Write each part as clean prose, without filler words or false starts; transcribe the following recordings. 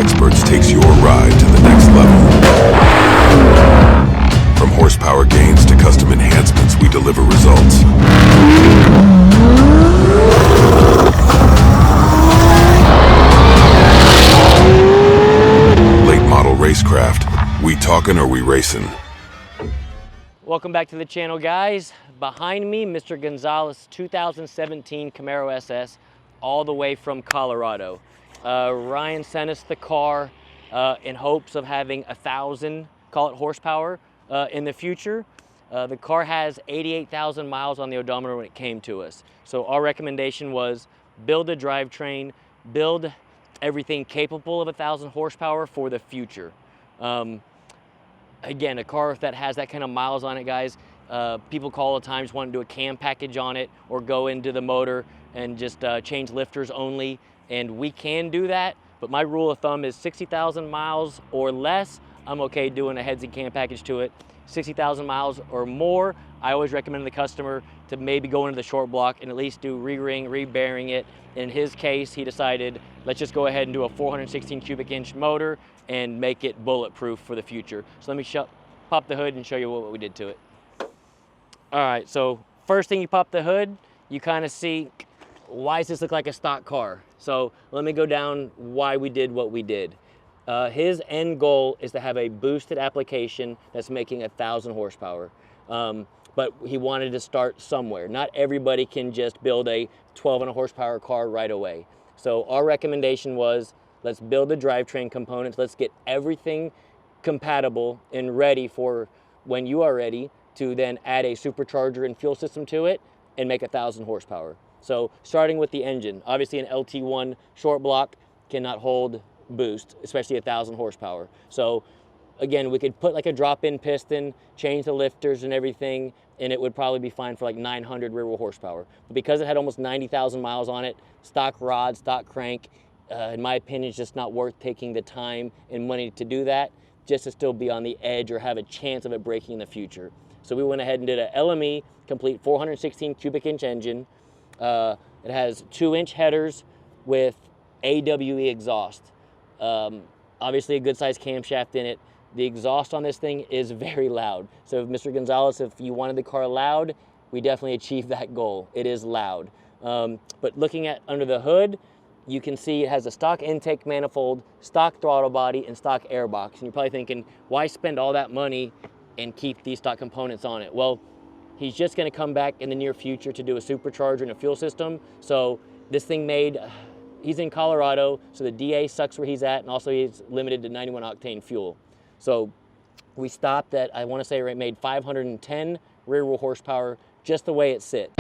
Experts takes your ride to the next level. From horsepower gains to custom enhancements, we deliver results. Late model Racecraft. We talking or we racing? Welcome back to the channel, guys. Behind me, Mr. Gonzalez 2017 Camaro SS, all the way from Colorado. Ryan sent us the car in hopes of having 1,000, call it horsepower, in the future. The car has 88,000 miles on the odometer when it came to us. So our recommendation was build a drivetrain, build everything capable of 1,000 horsepower for the future. Again, a car that has that kind of miles on it, guys, people call all the time, just want to do a cam package on it or go into the motor and just change lifters only. And we can do that, but my rule of thumb is 60,000 miles or less, I'm okay doing a heads and cam package to it. 60,000 miles or more, I always recommend the customer to maybe go into the short block and at least do re-ring, re-bearing it. In his case, he decided, let's just go ahead and do a 416 cubic inch motor and make it bulletproof for the future. So let me pop the hood and show you what we did to it. All right, so first thing you pop the hood, you kind of see, why does this look like a stock car? So let me go down why we did what we did. His end goal is to have a boosted application that's making 1,000 horsepower. But he wanted to start somewhere. Not everybody can just build a 1,200 horsepower car right away. So our recommendation was, let's build the drivetrain components. Let's get everything compatible and ready for when you are ready to then add a supercharger and fuel system to it and make 1,000 horsepower. So starting with the engine, obviously an LT1 short block cannot hold boost, especially 1,000 horsepower. So again, we could put like a drop-in piston, change the lifters and everything, and it would probably be fine for like 900 rear wheel horsepower. But because it had almost 90,000 miles on it, stock rod, stock crank, in my opinion, it's just not worth taking the time and money to do that, just to still be on the edge or have a chance of it breaking in the future. So we went ahead and did a LME complete 416 cubic inch engine. It has 2-inch headers with AWE exhaust. Obviously a good sized camshaft in it. The exhaust on this thing is very loud. So Mr. Gonzalez, if you wanted the car loud, we definitely achieved that goal. It is loud. But looking at under the hood, you can see it has a stock intake manifold, stock throttle body, and stock airbox. And you're probably thinking, why spend all that money and keep these stock components on it? Well, he's just gonna come back in the near future to do a supercharger and a fuel system. So this thing made, he's in Colorado, so the DA sucks where he's at, and also he's limited to 91 octane fuel. So we stopped at, I wanna say it made 510 rear wheel horsepower just the way it sits.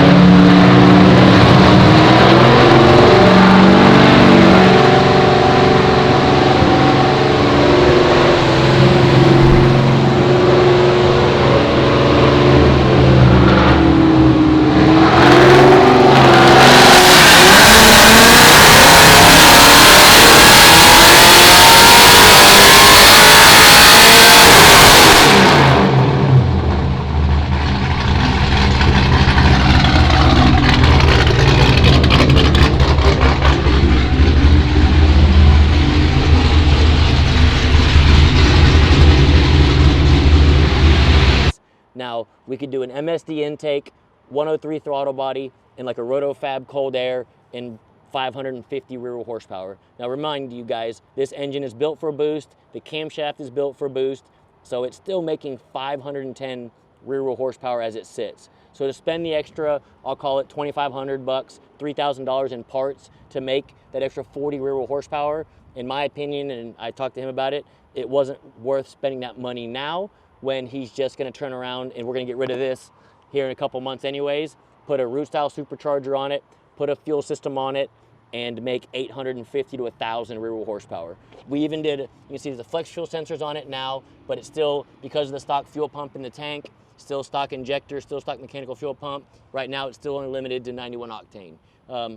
Now, we could do an MSD intake, 103 throttle body, and like a Rotofab cold air and 550 rear wheel horsepower. Now, remind you guys, this engine is built for a boost, the camshaft is built for a boost, so it's still making 510 rear wheel horsepower as it sits. So to spend the extra, I'll call it $2,500 bucks, $3,000 in parts to make that extra 40 rear wheel horsepower, in my opinion, and I talked to him about it, it wasn't worth spending that money now when he's just gonna turn around and we're gonna get rid of this here in a couple months anyways, put a root style supercharger on it, put a fuel system on it, and make 850 to 1,000 rear wheel horsepower. We even did, you can see the flex fuel sensors on it now, but it's still, because of the stock fuel pump in the tank, still stock injector, still stock mechanical fuel pump. Right now it's still only limited to 91 octane.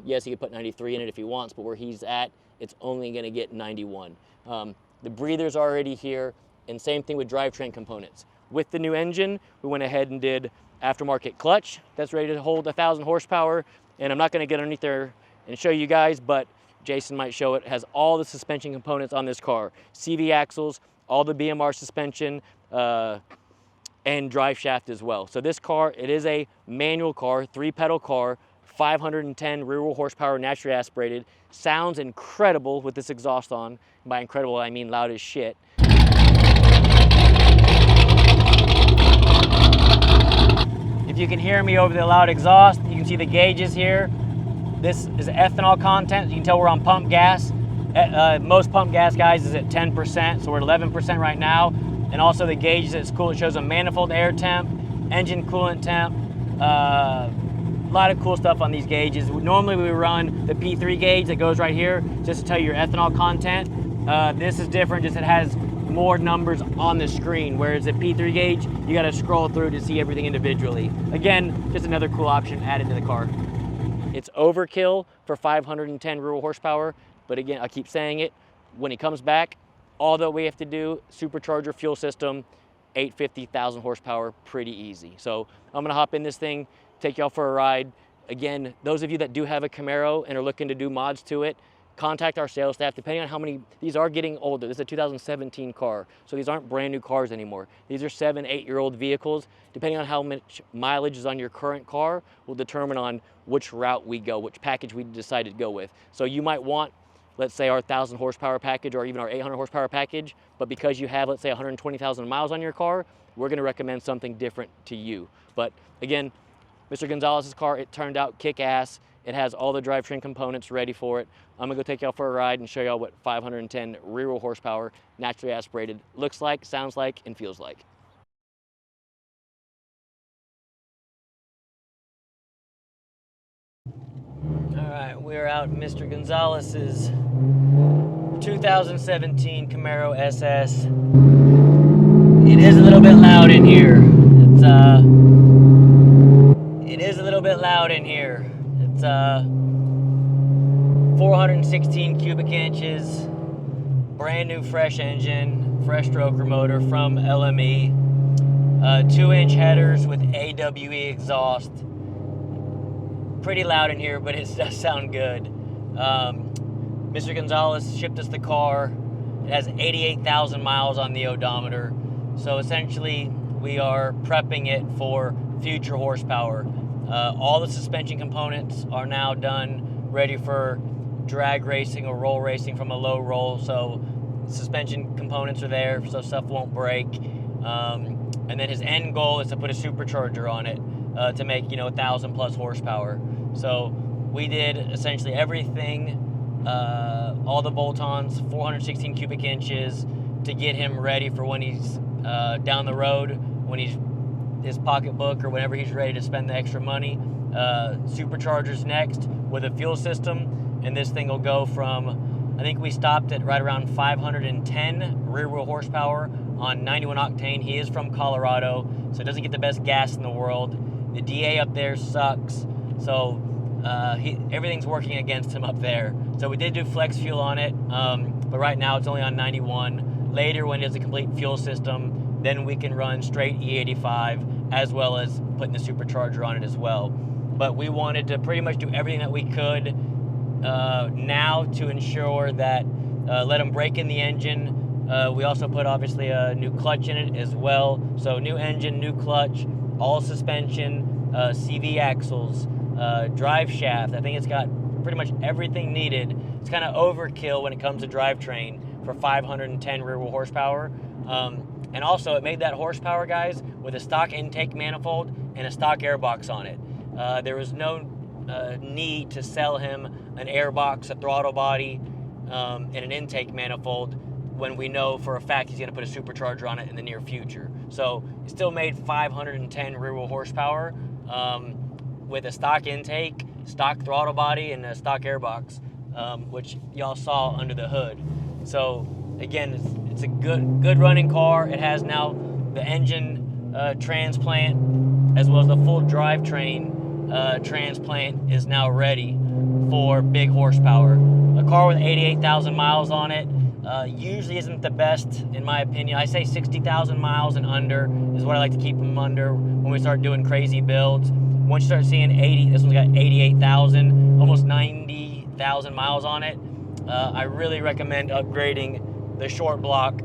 Yes, he could put 93 in it if he wants, but where he's at, it's only gonna get 91. The breather's already here, and same thing with drivetrain components. With the new engine, we went ahead and did aftermarket clutch that's ready to hold 1,000 horsepower. And I'm not gonna get underneath there and show you guys, but Jason might show it, has all the suspension components on this car. CV axles, all the BMR suspension, and drive shaft as well. So this car, it is a manual car, 3-pedal car, 510 rear wheel horsepower, naturally aspirated. Sounds incredible with this exhaust on. By incredible, I mean loud as shit. If you can hear me over the loud exhaust, you can see the gauges here. This is ethanol content. You can tell we're on pump gas. Most pump gas, guys, is at 10%, so we're at 11% right now. And also the gauges, it's cool. It shows a manifold air temp, engine coolant temp, a lot of cool stuff on these gauges. Normally we run the P3 gauge that goes right here just to tell you your ethanol content. This is different, just it has more numbers on the screen, whereas the P3 gauge, you gotta scroll through to see everything individually. Again, just another cool option added to the car. It's overkill for 510 rear wheel horsepower, but again, I keep saying it, when he comes back, all that we have to do, supercharger, fuel system, 850,000 horsepower, pretty easy. So I'm gonna hop in this thing, take y'all for a ride. Again, those of you that do have a Camaro and are looking to do mods to it, contact our sales staff, depending on how many, these are getting older. This is a 2017 car, so these aren't brand new cars anymore. These are 7, 8-year-old vehicles. Depending on how much mileage is on your current car will determine on which route we go, which package we decide to go with. So you might want, let's say, our 1,000 horsepower package or even our 800 horsepower package, but because you have, let's say, 120,000 miles on your car, we're gonna recommend something different to you. But again, Mr. Gonzalez's car, it turned out kick-ass. It has all the drivetrain components ready for it. I'm gonna go take y'all for a ride and show y'all what 510 rear wheel horsepower, naturally aspirated, looks like, sounds like, and feels like. All right, we're out in Mr. Gonzalez's 2017 Camaro SS. It is a little bit loud in here. It is a little bit loud in here. It's 416 cubic inches, brand new fresh engine, fresh stroker motor from LME, 2-inch headers with AWE exhaust. Pretty loud in here, but it does sound good. Mr. Gonzalez shipped us the car. It has 88,000 miles on the odometer. So essentially, we are prepping it for future horsepower. All the suspension components are now done, ready for drag racing or roll racing from a low roll. So suspension components are there, so stuff won't break. And then his end goal is to put a supercharger on it to make, 1,000 plus horsepower. So we did essentially everything, all the bolt-ons, 416 cubic inches, to get him ready for when he's down the road, when he's his pocketbook or whenever he's ready to spend the extra money. Superchargers next with a fuel system, and this thing will go from, I think we stopped at right around 510 rear wheel horsepower on 91 octane. He is from Colorado, so it doesn't get the best gas in the world. The DA up there sucks, so everything's working against him up there. So we did do flex fuel on it, but right now it's only on 91. Later, when it has a complete fuel system, then we can run straight E85, as well as putting the supercharger on it as well. But we wanted to pretty much do everything that we could now to ensure that let him break in the engine. We also put obviously a new clutch in it as well. So new engine, new clutch, all suspension, CV axles, drive shaft. I think it's got pretty much everything needed. It's kind of overkill when it comes to drivetrain for 510 rear wheel horsepower. And also it made that horsepower, guys, with a stock intake manifold and a stock airbox on it. There was no need to sell him an airbox, a throttle body, and an intake manifold when we know for a fact he's going to put a supercharger on it in the near future. So it still made 510 rear wheel horsepower with a stock intake, stock throttle body, and a stock airbox, which y'all saw under the hood. So again, it's a good running car. It has now the engine transplant as well as the full drivetrain transplant is now ready for big horsepower. A car with 88,000 miles on it usually isn't the best, in my opinion. I say 60,000 miles and under is what I like to keep them under when we start doing crazy builds. Once you start seeing 80, this one's got 88,000, almost 90,000 miles on it. I really recommend upgrading the short block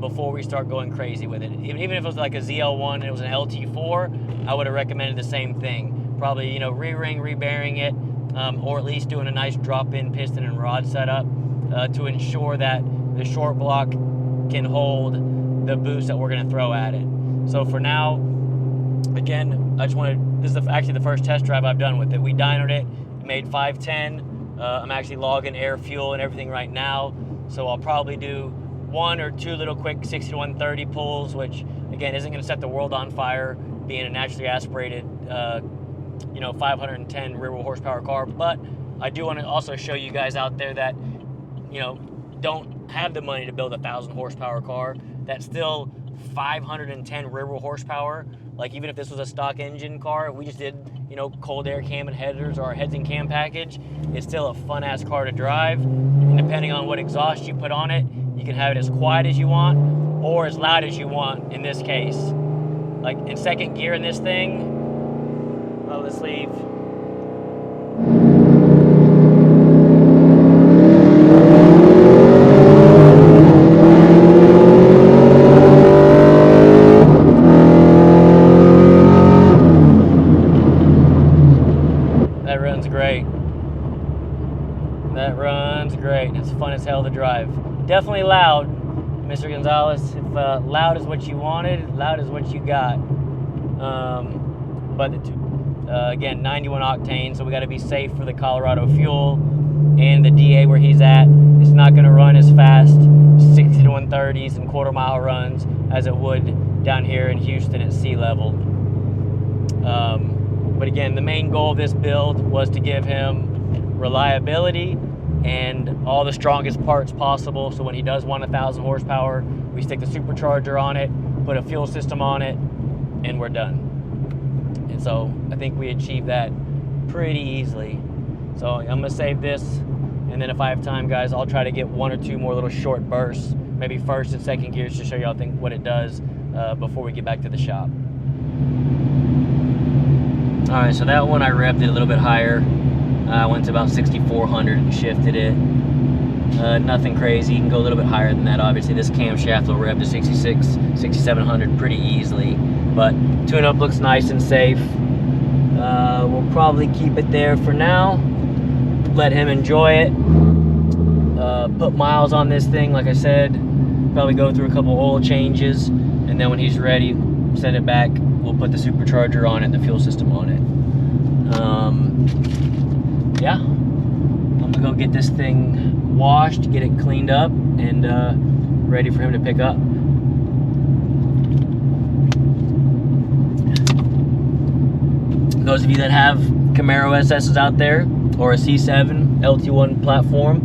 before we start going crazy with it. Even if it was like a ZL1 and it was an LT4, I would have recommended the same thing. Probably, you know, re-ring, re-bearing it, or at least doing a nice drop-in piston and rod setup to ensure that the short block can hold the boost that we're going to throw at it. So for now, again, I just wanted, this is actually the first test drive I've done with it. We dynoed it, made 510. I'm actually logging air, fuel, and everything right now. So I'll probably do 1 or 2 little quick 60 to 130 pulls, which again isn't going to set the world on fire, being a naturally aspirated, you know, 510 rear wheel horsepower car. But I do want to also show you guys out there that, you know, don't have the money to build a 1,000 horsepower car. That's still 510 rear wheel horsepower. Like, even if this was a stock engine car, if we just did, you know, cold air cam and headers or our heads and cam package, it's still a fun ass car to drive. And depending on what exhaust you put on it, you can have it as quiet as you want or as loud as you want in this case. Like in second gear in this thing, well, let's leave. That runs great. That runs great. It's fun as hell to drive. Definitely loud, Mr. Gonzalez. If loud is what you wanted, loud is what you got. But again, 91 octane, so we got to be safe for the Colorado fuel and the DA where he's at. It's not going to run as fast 60 to 130s and quarter-mile runs as it would down here in Houston at sea level. But again, the main goal of this build was to give him reliability and all the strongest parts possible, so when he does want 1,000 horsepower, we stick the supercharger on it, put a fuel system on it, and we're done. And so I think we achieved that pretty easily. So I'm gonna save this, and then if I have time, guys, I'll try to get 1 or 2 more little short bursts, maybe first and second gears, to show y'all what it does before we get back to the shop. All right, so that one I revved it a little bit higher. I went to about 6,400 and shifted it. Nothing crazy. You can go a little bit higher than that. Obviously, this camshaft will rev to 66, 6,700 pretty easily. But tune-up looks nice and safe. We'll probably keep it there for now. Let him enjoy it. Put miles on this thing, like I said. Probably go through a couple oil changes, and then when he's ready, send it back. We'll put the supercharger on it, the fuel system on it. Yeah, I'm gonna go get this thing washed, get it cleaned up, and ready for him to pick up. Those of you that have Camaro SS's out there, or a C7 LT1 platform,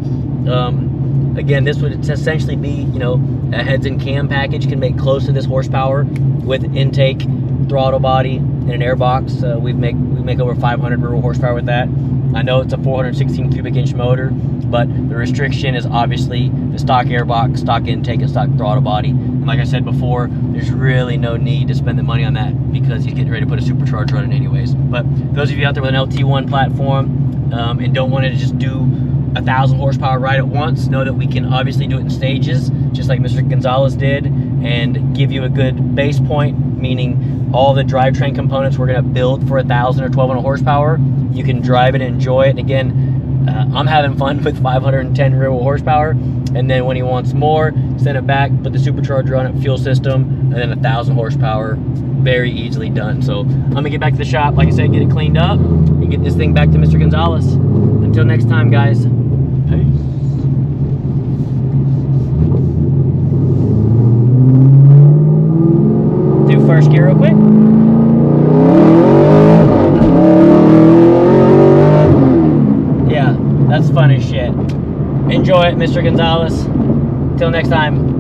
again, this would essentially be, you know, a heads and cam package. Can make close to this horsepower with intake, throttle body, and an airbox. We make over 500 rear horsepower with that. I know it's a 416 cubic inch motor, but the restriction is obviously the stock airbox, stock intake, and stock throttle body. And like I said before, there's really no need to spend the money on that because he's getting ready to put a supercharger on it anyways. But those of you out there with an LT1 platform and don't want to just do 1,000 horsepower right at once, know that we can obviously do it in stages, just like Mr. Gonzalez did, and give you a good base point, meaning all the drivetrain components we're going to build for 1,000 or 1,200 horsepower. You can drive it and enjoy it. And again, I'm having fun with 510 rear wheel horsepower, and then when he wants more, send it back, put the supercharger on it, fuel system, and then 1,000 horsepower. Very easily done. So I'm gonna get back to the shop, like I said, get it cleaned up, and get this thing back to Mr. Gonzalez. Until next time, guys. Peace. Do first gear real quick. Yeah, that's fun as shit. Enjoy it, Mr. Gonzalez. Till next time.